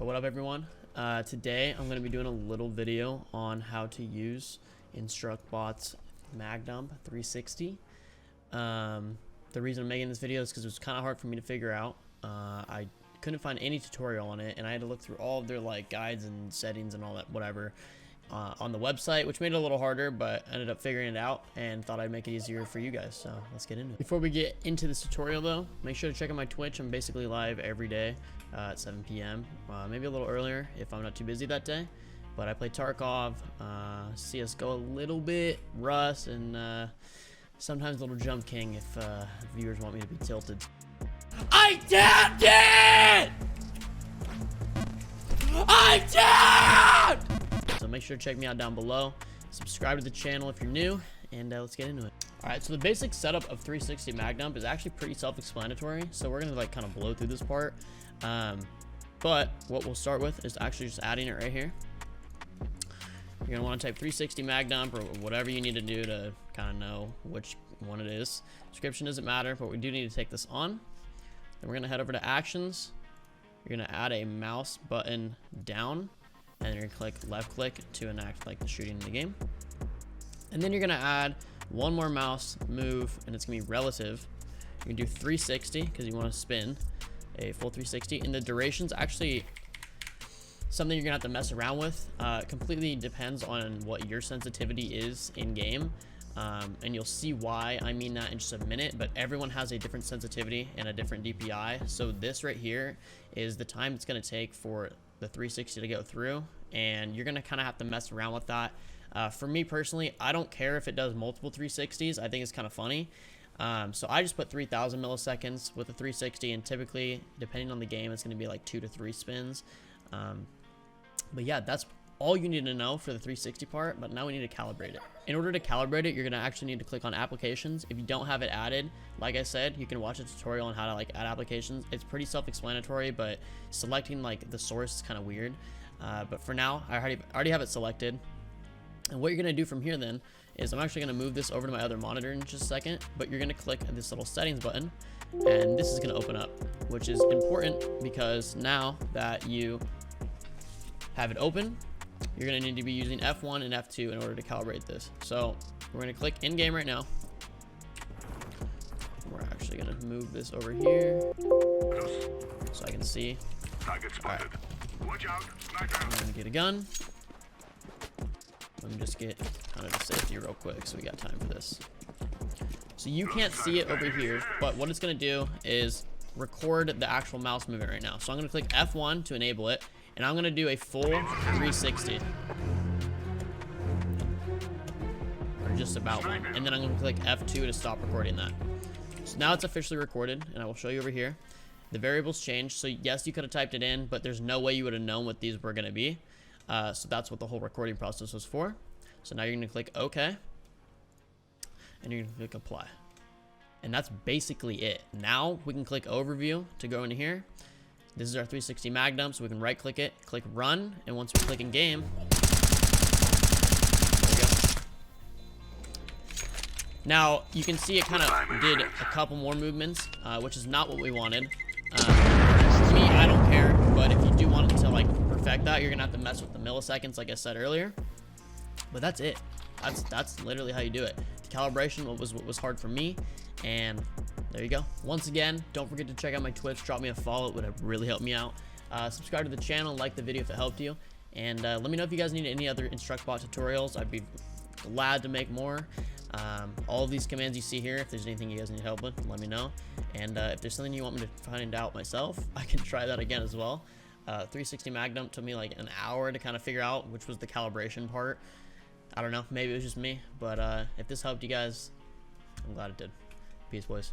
So what up everyone? Today I'm going to be doing a little video on how to use Instruct bot's mag dump 360. The reason I'm making this video is because it was kind of hard for me to figure out. I couldn't find any tutorial on it, and I had to look through all of their like guides and settings and all that whatever on the website, which made it a little harder, but I ended up figuring it out and thought I'd make it easier for you guys. So let's get into it. Before we get into this tutorial though, make sure to check out my Twitch. I'm basically live every day at 7 p.m. Maybe a little earlier if I'm not too busy that day, but I play Tarkov, CSGO a little bit, Rust, and sometimes a little Jump King if viewers want me to be tilted. I tapped it! I tapped! So make sure to check me out down below. Subscribe to the channel if you're new, and let's get into it. All right, so the basic setup of 360 mag dump is actually pretty self-explanatory. So we're gonna like kind of blow through this part. But what we'll start with is actually just adding it right here. You're gonna want to type 360 mag dump or whatever you need to do to kind of know which one it is. Description doesn't matter, but we do need to take this on. Then we're gonna head over to actions. You're gonna add a mouse button down, and you're gonna click left click to enact like the shooting in the game. And then you're gonna add one more mouse move, and it's gonna be relative. You're gonna do 360 because you want to spin a full 360, and the duration's actually something you're gonna have to mess around with. Completely depends on what your sensitivity is in game, and you'll see why I mean that in just a minute. But everyone has a different sensitivity and a different DPI. So this right here is the time it's gonna take for the 360 to go through, and you're gonna kind of have to mess around with that. For me personally, I don't care if it does multiple 360s. I think it's kind of funny. So I just put 3000 milliseconds with a 360, and typically depending on the game it's going to be like 2 to 3 spins. But yeah, that's all you need to know for the 360 part. But now we need to calibrate it. In order to calibrate it, you're going to actually need to click on applications. If you don't have it added, like I said, you can watch a tutorial on how to like add applications. It's pretty self-explanatory, but selecting like the source is kind of weird. But for now, I already have it selected. And what you're going to do from here then is I'm actually going to move this over to my other monitor in just a second, but you're going to click this little settings button, and this is going to open up, which is important because now that you have it open, you're going to need to be using F1 and F2 in order to calibrate this. So we're going to click in game right now. We're actually going to move this over here so I can see. Target spotted. Watch out. I'm going to get a gun. Let me just get kind of the safety real quick so we got time for this. So you can't see it over here, but what it's going to do is record the actual mouse movement right now. So I'm going to click F1 to enable it, and I'm going to do a full 360. Or just about one. And then I'm going to click F2 to stop recording that. So now it's officially recorded, and I will show you over here. The variables changed, so yes, you could have typed it in, but there's no way you would have known what these were going to be. So that's what the whole recording process was for. So now you're going to click OK, and you're going to click apply. And that's basically it. Now we can click overview to go into here. This is our 360 mag dump, so we can right click it, click run, and once we click in game, there we go. Now you can see it kind of did a couple more movements, which is not what we wanted. To me, I don't care, but if you do want it to like perfect that, you're gonna have to mess with the milliseconds like I said earlier. But that's it. That's literally how you do it. The calibration what was hard for me, and there you go. Once again, don't forget to check out my Twitch, drop me a follow, it would really help me out. Subscribe to the channel, like the video if it helped you, and let me know if you guys need any other Instruct bot tutorials. I'd be glad to make more. All of these commands you see here, if there's anything you guys need help with, let me know. And if there's something you want me to find out myself, I can try that again as well. 360 mag dump took me like an hour to kind of figure out which was the calibration part. I don't know, maybe it was just me, but if this helped you guys, I'm glad it did. Peace, boys.